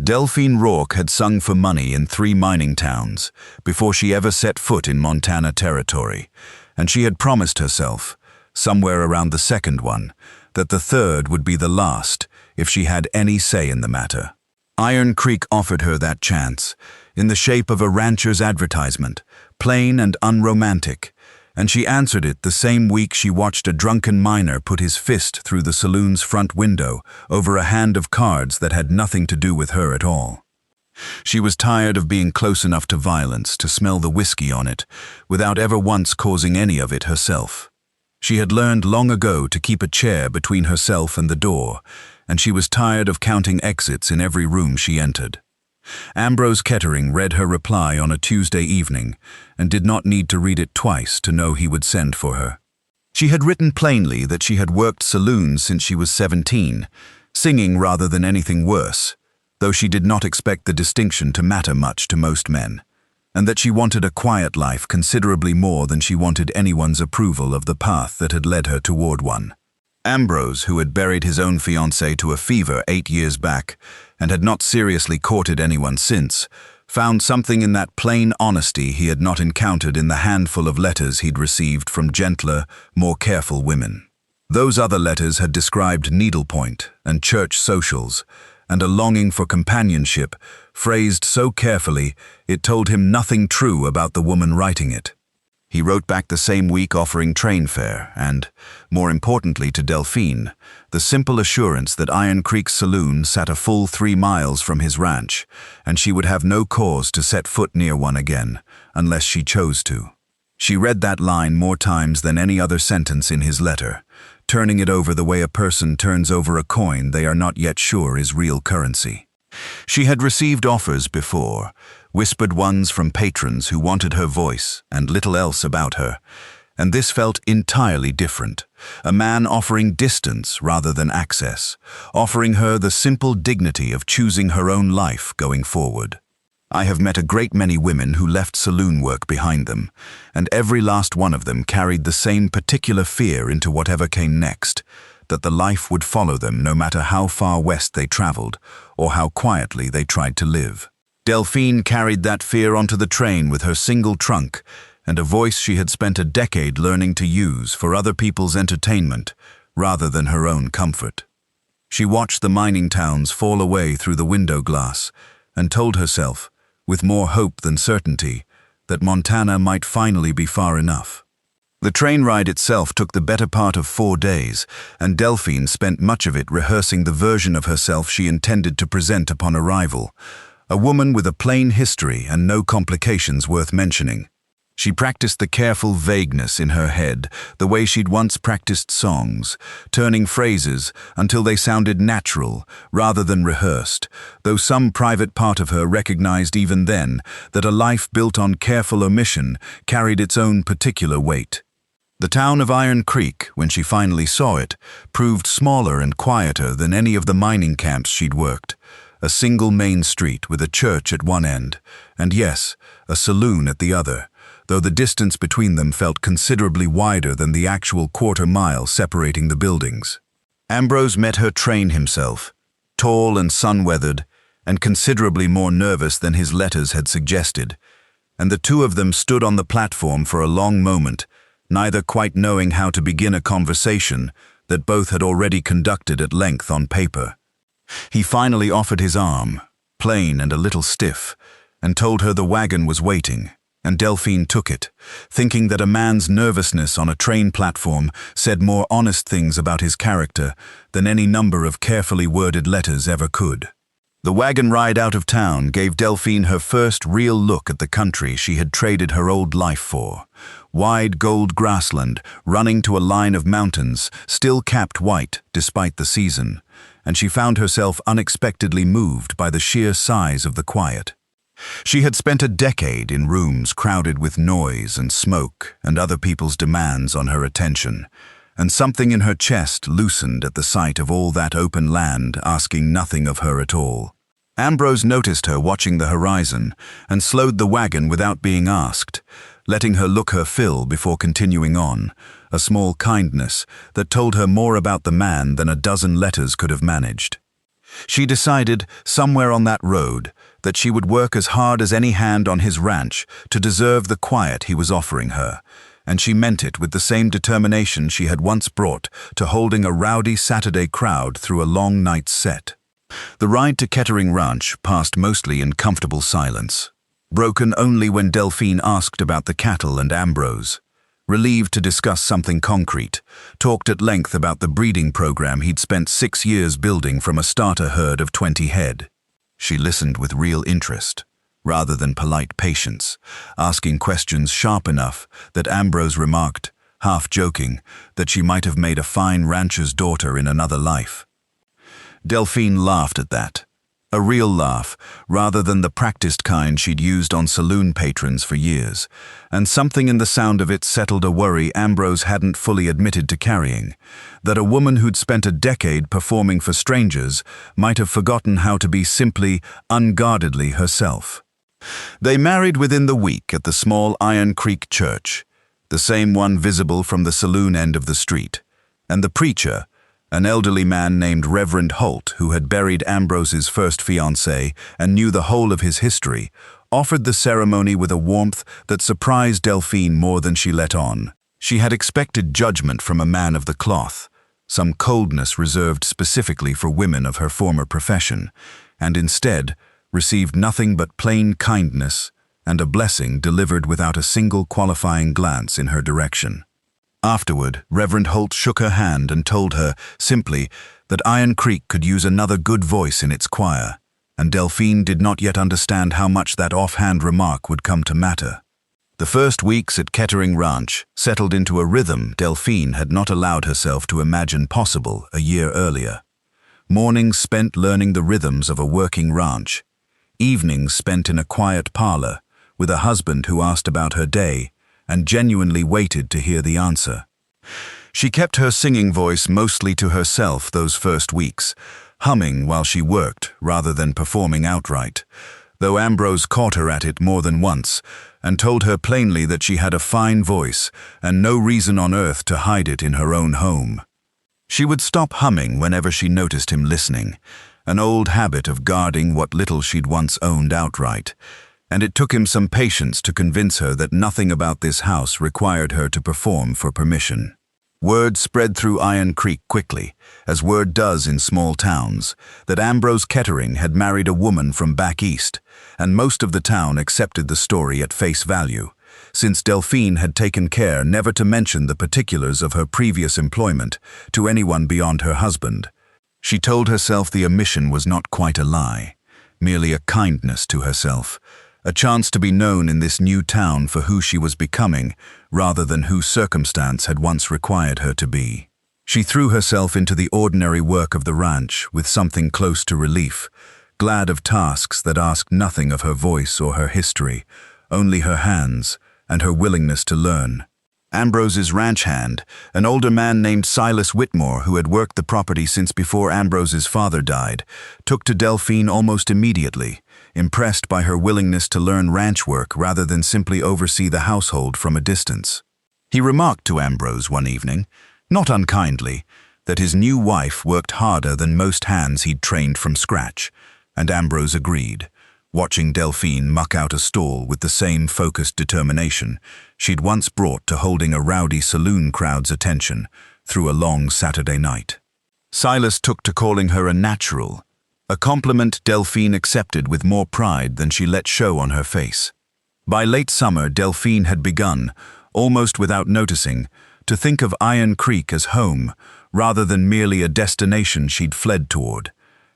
Delphine Rourke had sung for money in 3 mining towns before she ever set foot in Montana territory, and she had promised herself, somewhere around the second one, that the third would be the last if she had any say in the matter. Iron Creek offered her that chance, in the shape of a rancher's advertisement, plain and unromantic, and she answered it the same week she watched a drunken miner put his fist through the saloon's front window over a hand of cards that had nothing to do with her at all. She was tired of being close enough to violence to smell the whiskey on it, without ever once causing any of it herself. She had learned long ago to keep a chair between herself and the door, and she was tired of counting exits in every room she entered. Ambrose Kettering read her reply on a Tuesday evening and did not need to read it twice to know he would send for her. She had written plainly that she had worked saloons since she was 17, singing rather than anything worse, though she did not expect the distinction to matter much to most men, and that she wanted a quiet life considerably more than she wanted anyone's approval of the path that had led her toward one. Ambrose, who had buried his own fiancée to a fever 8 years back and had not seriously courted anyone since, found something in that plain honesty he had not encountered in the handful of letters he'd received from gentler, more careful women. Those other letters had described needlepoint and church socials, and a longing for companionship, phrased so carefully it told him nothing true about the woman writing it. He wrote back the same week offering train fare and, more importantly to Delphine, the simple assurance that Iron Creek's saloon sat a full 3 miles from his ranch, and she would have no cause to set foot near one again, unless she chose to. She read that line more times than any other sentence in his letter, turning it over the way a person turns over a coin they are not yet sure is real currency. She had received offers before, whispered ones from patrons who wanted her voice and little else about her, and this felt entirely different. A man offering distance rather than access, offering her the simple dignity of choosing her own life going forward. I have met a great many women who left saloon work behind them, and every last one of them carried the same particular fear into whatever came next, that the life would follow them no matter how far west they traveled or how quietly they tried to live. Delphine carried that fear onto the train with her single trunk and a voice she had spent a decade learning to use for other people's entertainment rather than her own comfort. She watched the mining towns fall away through the window glass and told herself, with more hope than certainty, that Montana might finally be far enough. The train ride itself took the better part of 4 days, and Delphine spent much of it rehearsing the version of herself she intended to present upon arrival, a woman with a plain history and no complications worth mentioning. She practiced the careful vagueness in her head, the way she'd once practiced songs, turning phrases until they sounded natural rather than rehearsed, though some private part of her recognized even then that a life built on careful omission carried its own particular weight. The town of Iron Creek, when she finally saw it, proved smaller and quieter than any of the mining camps she'd worked. A single main street with a church at one end, and yes, a saloon at the other, though the distance between them felt considerably wider than the actual quarter-mile separating the buildings. Ambrose met her train himself, tall and sun-weathered, and considerably more nervous than his letters had suggested, and the two of them stood on the platform for a long moment, neither quite knowing how to begin a conversation that both had already conducted at length on paper. He finally offered his arm, plain and a little stiff, and told her the wagon was waiting, and Delphine took it, thinking that a man's nervousness on a train platform said more honest things about his character than any number of carefully worded letters ever could. The wagon ride out of town gave Delphine her first real look at the country she had traded her old life for. Wide gold grassland running to a line of mountains, still capped white despite the season, and she found herself unexpectedly moved by the sheer size of the quiet. She had spent a decade in rooms crowded with noise and smoke and other people's demands on her attention, and something in her chest loosened at the sight of all that open land asking nothing of her at all. Ambrose noticed her watching the horizon and slowed the wagon without being asked, letting her look her fill before continuing on, a small kindness that told her more about the man than a dozen letters could have managed. She decided, somewhere on that road, that she would work as hard as any hand on his ranch to deserve the quiet he was offering her, and she meant it with the same determination she had once brought to holding a rowdy Saturday crowd through a long night's set. The ride to Kettering Ranch passed mostly in comfortable silence, broken only when Delphine asked about the cattle and Ambrose. Relieved to discuss something concrete, talked at length about the breeding program he'd spent 6 years building from a starter herd of 20 head. She listened with real interest, rather than polite patience, asking questions sharp enough that Ambrose remarked, half joking, that she might have made a fine rancher's daughter in another life. Delphine laughed at that, a real laugh, rather than the practiced kind she'd used on saloon patrons for years, and something in the sound of it settled a worry Ambrose hadn't fully admitted to carrying, that a woman who'd spent a decade performing for strangers might have forgotten how to be simply, unguardedly herself. They married within the week at the small Iron Creek church, the same one visible from the saloon end of the street, and the preacher, an elderly man named Reverend Holt, who had buried Ambrose's first fiancée and knew the whole of his history, offered the ceremony with a warmth that surprised Delphine more than she let on. She had expected judgment from a man of the cloth, some coldness reserved specifically for women of her former profession, and instead received nothing but plain kindness and a blessing delivered without a single qualifying glance in her direction. Afterward, Reverend Holt shook her hand and told her, simply, that Iron Creek could use another good voice in its choir, and Delphine did not yet understand how much that offhand remark would come to matter. The first weeks at Kettering Ranch settled into a rhythm Delphine had not allowed herself to imagine possible a year earlier. Mornings spent learning the rhythms of a working ranch, evenings spent in a quiet parlor, with a husband who asked about her day, and genuinely waited to hear the answer. She kept her singing voice mostly to herself those first weeks, humming while she worked rather than performing outright, though Ambrose caught her at it more than once and told her plainly that she had a fine voice and no reason on earth to hide it in her own home. She would stop humming whenever she noticed him listening, an old habit of guarding what little she'd once owned outright, and it took him some patience to convince her that nothing about this house required her to perform for permission. Word spread through Iron Creek quickly, as word does in small towns, that Ambrose Kettering had married a woman from back east, and most of the town accepted the story at face value, since Delphine had taken care never to mention the particulars of her previous employment to anyone beyond her husband. She told herself the omission was not quite a lie, merely a kindness to herself, a chance to be known in this new town for who she was becoming, rather than who circumstance had once required her to be. She threw herself into the ordinary work of the ranch with something close to relief, glad of tasks that asked nothing of her voice or her history, only her hands and her willingness to learn. Ambrose's ranch hand, an older man named Silas Whitmore who had worked the property since before Ambrose's father died, took to Delphine almost immediately, impressed by her willingness to learn ranch work rather than simply oversee the household from a distance. He remarked to Ambrose one evening, not unkindly, that his new wife worked harder than most hands he'd trained from scratch, and Ambrose agreed, watching Delphine muck out a stall with the same focused determination she'd once brought to holding a rowdy saloon crowd's attention through a long Saturday night. Silas took to calling her a natural, a compliment Delphine accepted with more pride than she let show on her face. By late summer, Delphine had begun, almost without noticing, to think of Iron Creek as home, rather than merely a destination she'd fled toward,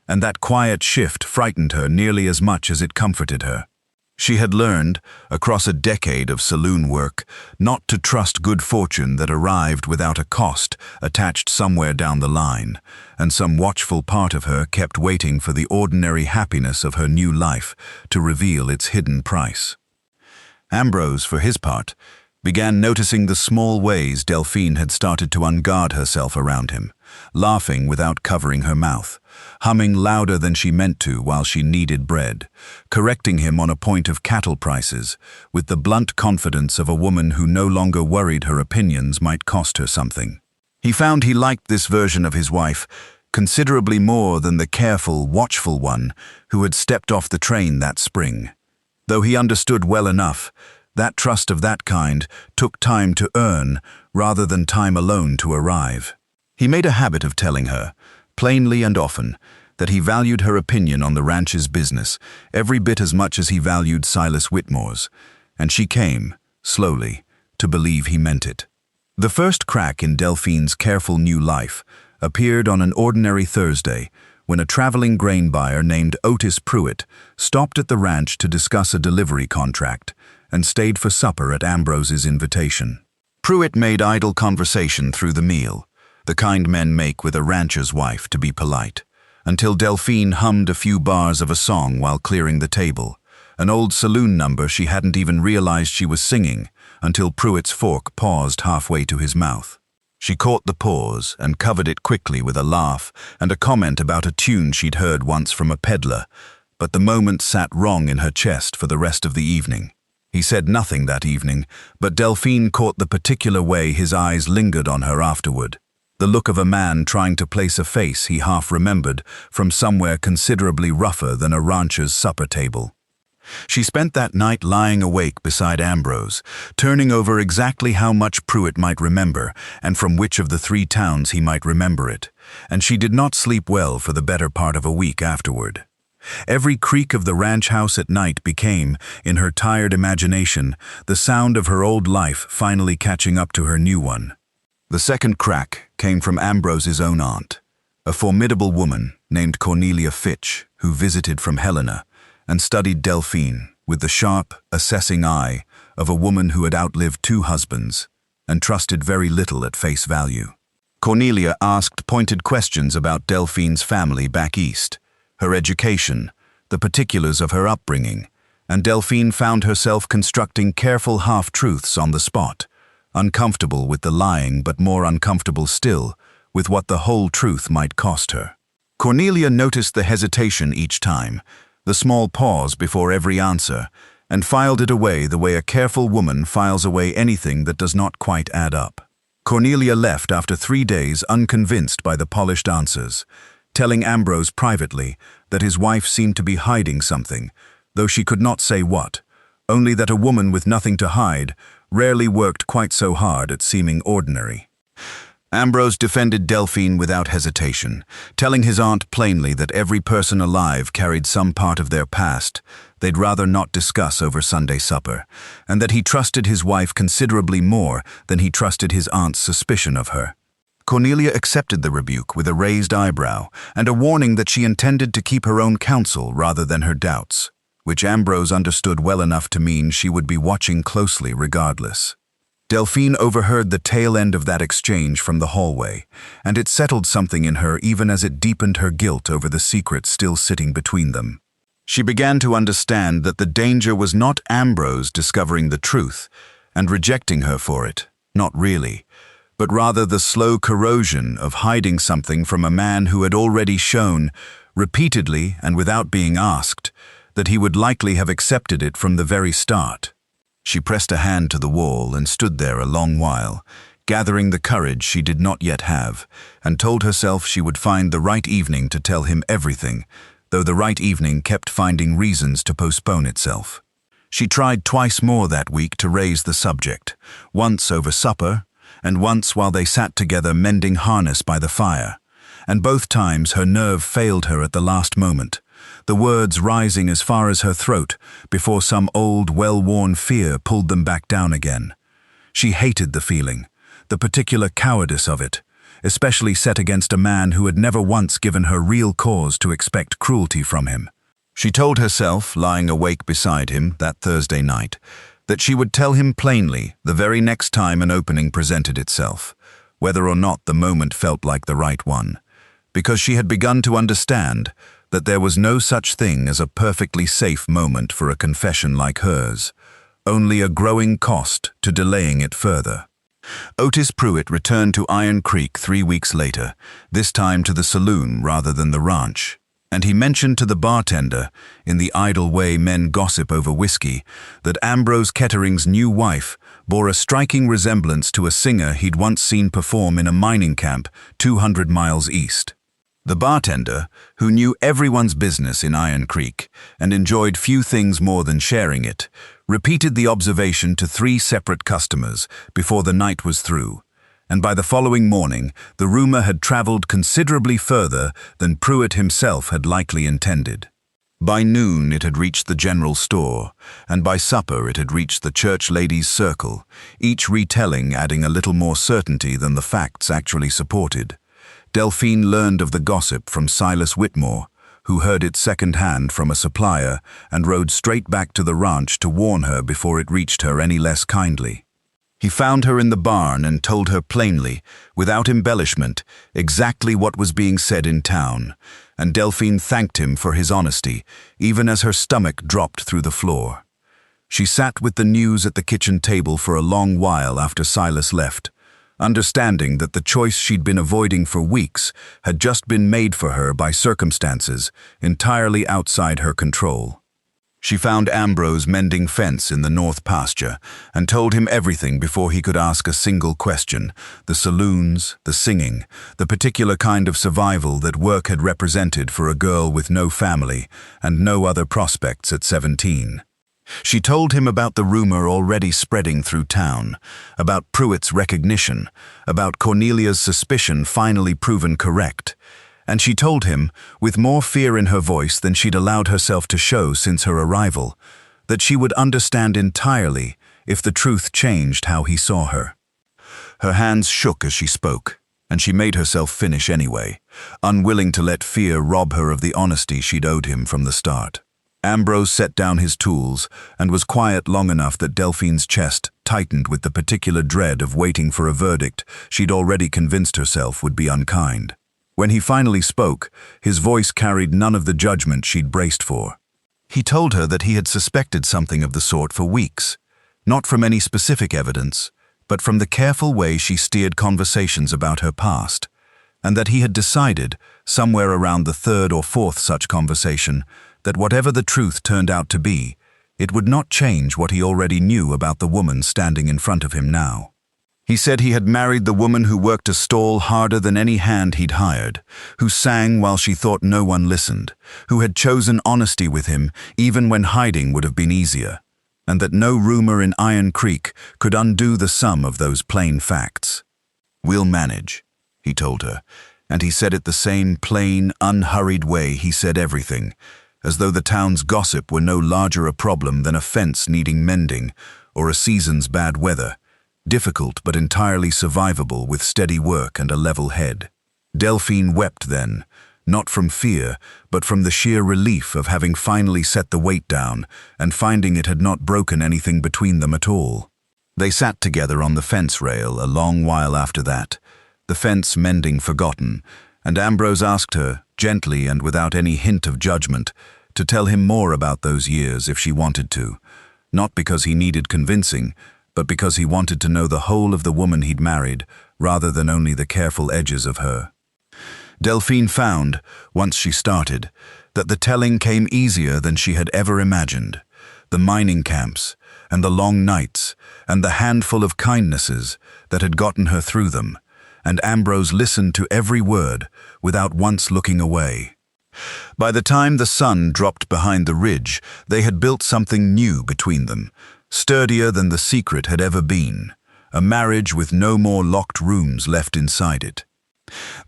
and that quiet shift frightened her nearly as much as it comforted her. She had learned, across a decade of saloon work, not to trust good fortune that arrived without a cost attached somewhere down the line, and some watchful part of her kept waiting for the ordinary happiness of her new life to reveal its hidden price. Ambrose, for his part, began noticing the small ways Delphine had started to unguard herself around him, laughing without covering her mouth, humming louder than she meant to while she kneaded bread, correcting him on a point of cattle prices, with the blunt confidence of a woman who no longer worried her opinions might cost her something. He found he liked this version of his wife, considerably more than the careful, watchful one who had stepped off the train that spring. Though he understood well enough, that trust of that kind took time to earn rather than time alone to arrive. He made a habit of telling her, plainly and often, that he valued her opinion on the ranch's business every bit as much as he valued Silas Whitmore's, and she came, slowly, to believe he meant it. The first crack in Delphine's careful new life appeared on an ordinary Thursday when a traveling grain buyer named Otis Pruitt stopped at the ranch to discuss a delivery contract and stayed for supper at Ambrose's invitation. Pruitt made idle conversation through the meal, the kind men make with a rancher's wife to be polite, until Delphine hummed a few bars of a song while clearing the table, an old saloon number she hadn't even realized she was singing until Pruitt's fork paused halfway to his mouth. She caught the pause and covered it quickly with a laugh and a comment about a tune she'd heard once from a peddler, but the moment sat wrong in her chest for the rest of the evening. He said nothing that evening, but Delphine caught the particular way his eyes lingered on her afterward, the look of a man trying to place a face he half remembered from somewhere considerably rougher than a rancher's supper table. She spent that night lying awake beside Ambrose, turning over exactly how much Pruitt might remember and from which of the 3 towns he might remember it, and she did not sleep well for the better part of a week afterward. Every creak of the ranch house at night became, in her tired imagination, the sound of her old life finally catching up to her new one. The second crack came from Ambrose's own aunt, a formidable woman named Cornelia Fitch, who visited from Helena and studied Delphine with the sharp, assessing eye of a woman who had outlived 2 husbands and trusted very little at face value. Cornelia asked pointed questions about Delphine's family back east, her education, the particulars of her upbringing, and Delphine found herself constructing careful half-truths on the spot, uncomfortable with the lying but more uncomfortable still with what the whole truth might cost her. Cornelia noticed the hesitation each time, the small pause before every answer, and filed it away the way a careful woman files away anything that does not quite add up. Cornelia left after 3 days unconvinced by the polished answers, telling Ambrose privately that his wife seemed to be hiding something, though she could not say what, only that a woman with nothing to hide rarely worked quite so hard at seeming ordinary. Ambrose defended Delphine without hesitation, telling his aunt plainly that every person alive carried some part of their past they'd rather not discuss over Sunday supper, and that he trusted his wife considerably more than he trusted his aunt's suspicion of her. Cornelia accepted the rebuke with a raised eyebrow and a warning that she intended to keep her own counsel rather than her doubts, which Ambrose understood well enough to mean she would be watching closely regardless. Delphine overheard the tail end of that exchange from the hallway, and it settled something in her even as it deepened her guilt over the secret still sitting between them. She began to understand that the danger was not Ambrose discovering the truth and rejecting her for it, not really, but rather the slow corrosion of hiding something from a man who had already shown, repeatedly and without being asked, that he would likely have accepted it from the very start. She pressed a hand to the wall and stood there a long while, gathering the courage she did not yet have, and told herself she would find the right evening to tell him everything, though the right evening kept finding reasons to postpone itself. She tried twice more that week to raise the subject, once over supper, and once while they sat together mending harness by the fire, and both times her nerve failed her at the last moment, the words rising as far as her throat before some old, well-worn fear pulled them back down again. She hated the feeling, the particular cowardice of it, especially set against a man who had never once given her real cause to expect cruelty from him. She told herself, lying awake beside him that Thursday night, that she would tell him plainly the very next time an opening presented itself, whether or not the moment felt like the right one, because she had begun to understand that there was no such thing as a perfectly safe moment for a confession like hers, only a growing cost to delaying it further. Otis Pruitt returned to Iron Creek 3 weeks later, this time to the saloon rather than the ranch, and he mentioned to the bartender, in the idle way men gossip over whiskey, that Ambrose Kettering's new wife bore a striking resemblance to a singer he'd once seen perform in a mining camp 200 miles east. The bartender, who knew everyone's business in Iron Creek and enjoyed few things more than sharing it, repeated the observation to 3 separate customers before the night was through, and by the following morning the rumor had traveled considerably further than Pruitt himself had likely intended. By noon it had reached the general store, and by supper it had reached the church ladies' circle, each retelling adding a little more certainty than the facts actually supported. Delphine learned of the gossip from Silas Whitmore, who heard it second-hand from a supplier and rode straight back to the ranch to warn her before it reached her any less kindly. He found her in the barn and told her plainly, without embellishment, exactly what was being said in town, and Delphine thanked him for his honesty, even as her stomach dropped through the floor. She sat with the news at the kitchen table for a long while after Silas left, understanding that the choice she'd been avoiding for weeks had just been made for her by circumstances entirely outside her control. She found Ambrose mending fence in the north pasture and told him everything before he could ask a single question: the saloons, the singing, the particular kind of survival that work had represented for a girl with no family and no other prospects at 17. She told him about the rumor already spreading through town, about Pruitt's recognition, about Cornelia's suspicion finally proven correct, and she told him, with more fear in her voice than she'd allowed herself to show since her arrival, that she would understand entirely if the truth changed how he saw her. Her hands shook as she spoke, and she made herself finish anyway, unwilling to let fear rob her of the honesty she'd owed him from the start. Ambrose set down his tools and was quiet long enough that Delphine's chest tightened with the particular dread of waiting for a verdict she'd already convinced herself would be unkind. When he finally spoke, his voice carried none of the judgment she'd braced for. He told her that he had suspected something of the sort for weeks, not from any specific evidence, but from the careful way she steered conversations about her past, and that he had decided, somewhere around the 3rd or 4th such conversation, that whatever the truth turned out to be, it would not change what he already knew about the woman standing in front of him now. He said he had married the woman who worked a stall harder than any hand he'd hired, who sang while she thought no one listened, who had chosen honesty with him even when hiding would have been easier, and that no rumor in Iron Creek could undo the sum of those plain facts. "We'll manage," he told her, and he said it the same plain, unhurried way he said everything, as though the town's gossip were no larger a problem than a fence needing mending or a season's bad weather, difficult but entirely survivable with steady work and a level head. Delphine wept then, not from fear, but from the sheer relief of having finally set the weight down and finding it had not broken anything between them at all. They sat together on the fence rail a long while after that, the fence mending forgotten, and Ambrose asked her, gently and without any hint of judgment, to tell him more about those years if she wanted to, not because he needed convincing, but because he wanted to know the whole of the woman he'd married, rather than only the careful edges of her. Delphine found, once she started, that the telling came easier than she had ever imagined. The mining camps, and the long nights, and the handful of kindnesses that had gotten her through them, and Ambrose listened to every word without once looking away. By the time the sun dropped behind the ridge, they had built something new between them, sturdier than the secret had ever been, a marriage with no more locked rooms left inside it.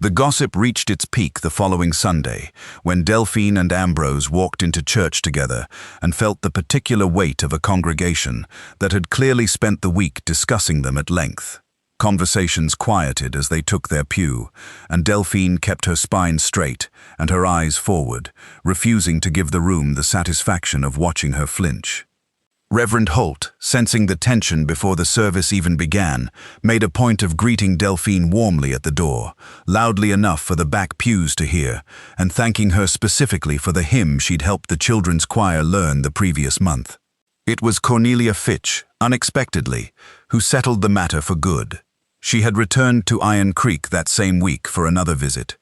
The gossip reached its peak the following Sunday, when Delphine and Ambrose walked into church together and felt the particular weight of a congregation that had clearly spent the week discussing them at length. Conversations quieted as they took their pew, and Delphine kept her spine straight and her eyes forward, refusing to give the room the satisfaction of watching her flinch. Reverend Holt, sensing the tension before the service even began, made a point of greeting Delphine warmly at the door, loudly enough for the back pews to hear, and thanking her specifically for the hymn she'd helped the children's choir learn the previous month. It was Cornelia Fitch, unexpectedly, who settled the matter for good. She had returned to Iron Creek that same week for another visit,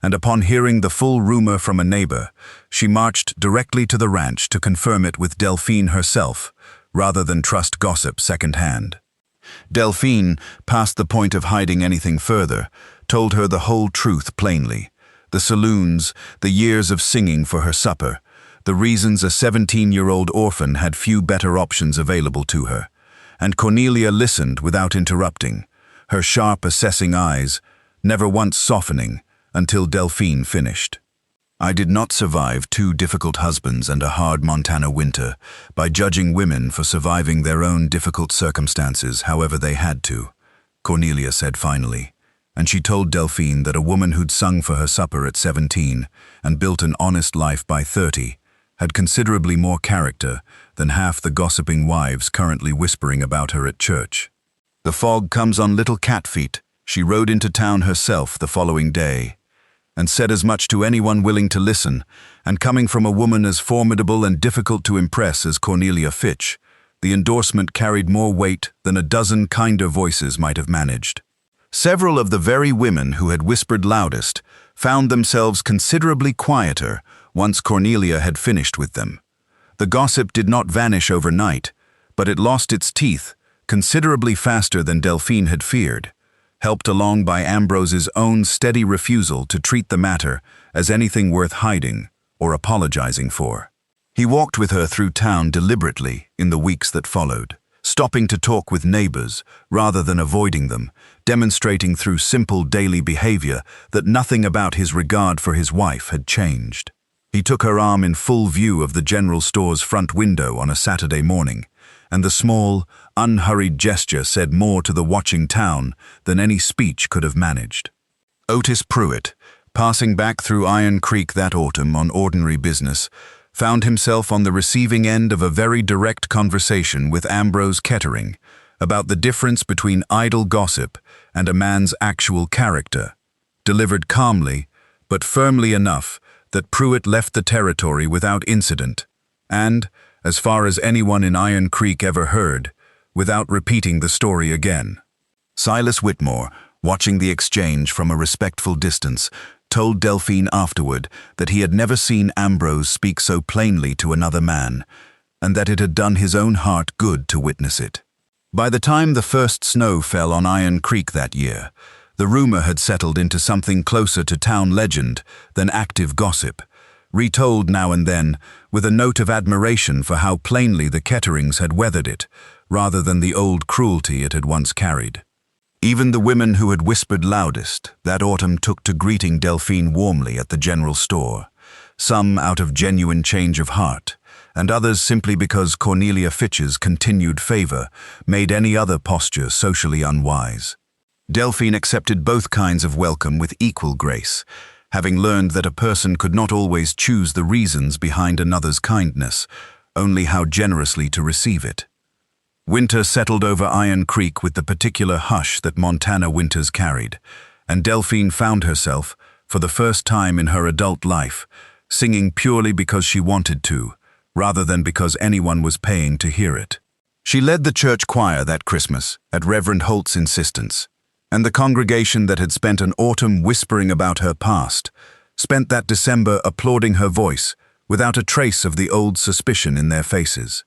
and upon hearing the full rumor from a neighbor, she marched directly to the ranch to confirm it with Delphine herself, rather than trust gossip second-hand. Delphine, past the point of hiding anything further, told her the whole truth plainly. The saloons, the years of singing for her supper, the reasons a 17-year-old orphan had few better options available to her. And Cornelia listened without interrupting, her sharp, assessing eyes never once softening until Delphine finished. I did not survive 2 difficult husbands and a hard Montana winter by judging women for surviving their own difficult circumstances however they had to, Cornelia said finally, and she told Delphine that a woman who'd sung for her supper at 17 and built an honest life by 30 had considerably more character than half the gossiping wives currently whispering about her at church. The fog comes on little cat feet. She rode into town herself the following day, and said as much to anyone willing to listen, and coming from a woman as formidable and difficult to impress as Cornelia Fitch, the endorsement carried more weight than a dozen kinder voices might have managed. Several of the very women who had whispered loudest found themselves considerably quieter once Cornelia had finished with them. The gossip did not vanish overnight, but it lost its teeth considerably faster than Delphine had feared, helped along by Ambrose's own steady refusal to treat the matter as anything worth hiding or apologizing for. He walked with her through town deliberately in the weeks that followed, stopping to talk with neighbors rather than avoiding them, demonstrating through simple daily behavior that nothing about his regard for his wife had changed. He took her arm in full view of the general store's front window on a Saturday morning, and the small, unhurried gesture said more to the watching town than any speech could have managed. Otis Pruitt, passing back through Iron Creek that autumn on ordinary business, found himself on the receiving end of a very direct conversation with Ambrose Kettering about the difference between idle gossip and a man's actual character, delivered calmly but firmly enough that Pruitt left the territory without incident, and, as far as anyone in Iron Creek ever heard, without repeating the story again. Silas Whitmore, watching the exchange from a respectful distance, told Delphine afterward that he had never seen Ambrose speak so plainly to another man, and that it had done his own heart good to witness it. By the time the first snow fell on Iron Creek that year, the rumor had settled into something closer to town legend than active gossip, retold now and then with a note of admiration for how plainly the Ketterings had weathered it, rather than the old cruelty it had once carried. Even the women who had whispered loudest that autumn took to greeting Delphine warmly at the general store, some out of genuine change of heart, and others simply because Cornelia Fitch's continued favor made any other posture socially unwise. Delphine accepted both kinds of welcome with equal grace, having learned that a person could not always choose the reasons behind another's kindness, only how generously to receive it. Winter settled over Iron Creek with the particular hush that Montana winters carried, and Delphine found herself, for the first time in her adult life, singing purely because she wanted to, rather than because anyone was paying to hear it. She led the church choir that Christmas, at Reverend Holt's insistence, and the congregation that had spent an autumn whispering about her past, spent that December applauding her voice without a trace of the old suspicion in their faces.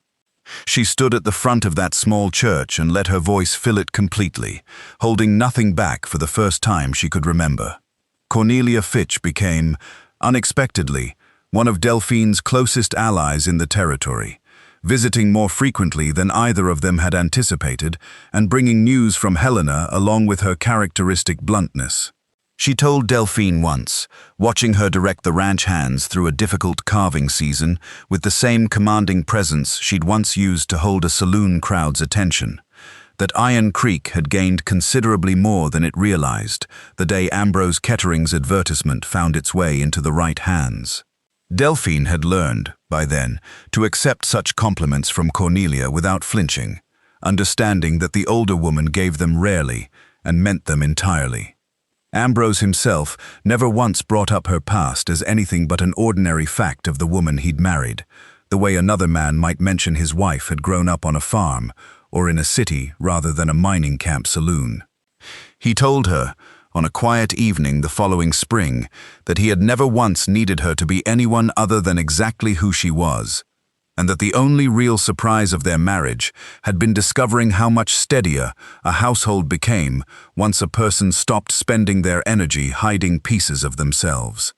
She stood at the front of that small church and let her voice fill it completely, holding nothing back for the first time she could remember. Cornelia Fitch became, unexpectedly, one of Delphine's closest allies in the territory, visiting more frequently than either of them had anticipated and bringing news from Helena along with her characteristic bluntness. She told Delphine once, watching her direct the ranch hands through a difficult carving season with the same commanding presence she'd once used to hold a saloon crowd's attention, that Iron Creek had gained considerably more than it realized the day Ambrose Kettering's advertisement found its way into the right hands. Delphine had learned, by then, to accept such compliments from Cornelia without flinching, understanding that the older woman gave them rarely and meant them entirely. Ambrose himself never once brought up her past as anything but an ordinary fact of the woman he'd married, the way another man might mention his wife had grown up on a farm or in a city rather than a mining camp saloon. He told her, on a quiet evening the following spring, that he had never once needed her to be anyone other than exactly who she was, and that the only real surprise of their marriage had been discovering how much steadier a household became once a person stopped spending their energy hiding pieces of themselves.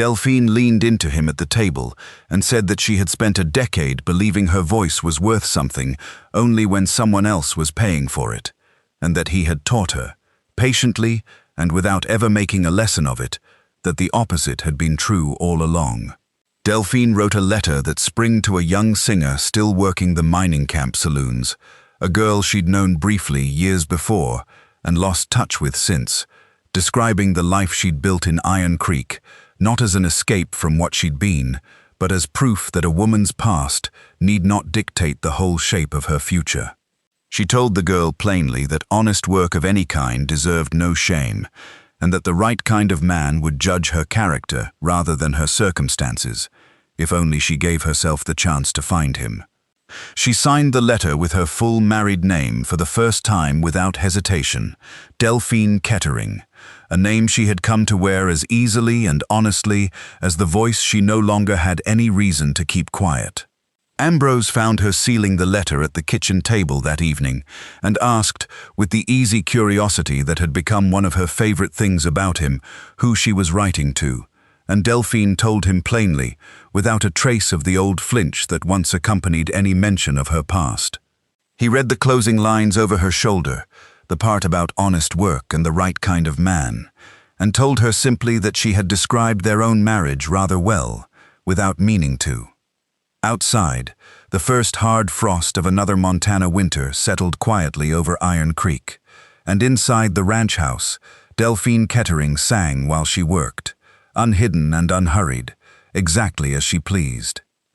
Delphine leaned into him at the table and said that she had spent a decade believing her voice was worth something only when someone else was paying for it, and that he had taught her, patiently and without ever making a lesson of it, that the opposite had been true all along. Delphine wrote a letter that sprang to a young singer still working the mining camp saloons, a girl she'd known briefly years before and lost touch with since, describing the life she'd built in Iron Creek, not as an escape from what she'd been, but as proof that a woman's past need not dictate the whole shape of her future. She told the girl plainly that honest work of any kind deserved no shame, and that the right kind of man would judge her character rather than her circumstances, if only she gave herself the chance to find him. She signed the letter with her full married name for the first time without hesitation, Delphine Kettering, a name she had come to wear as easily and honestly as the voice she no longer had any reason to keep quiet. Ambrose found her sealing the letter at the kitchen table that evening and asked, with the easy curiosity that had become one of her favorite things about him, who she was writing to, and Delphine told him plainly, without a trace of the old flinch that once accompanied any mention of her past. He read the closing lines over her shoulder, the part about honest work and the right kind of man, and told her simply that she had described their own marriage rather well, without meaning to. Outside, the first hard frost of another Montana winter settled quietly over Iron Creek, and inside the ranch house, Delphine Kettering sang while she worked, unhidden and unhurried, exactly as she pleased.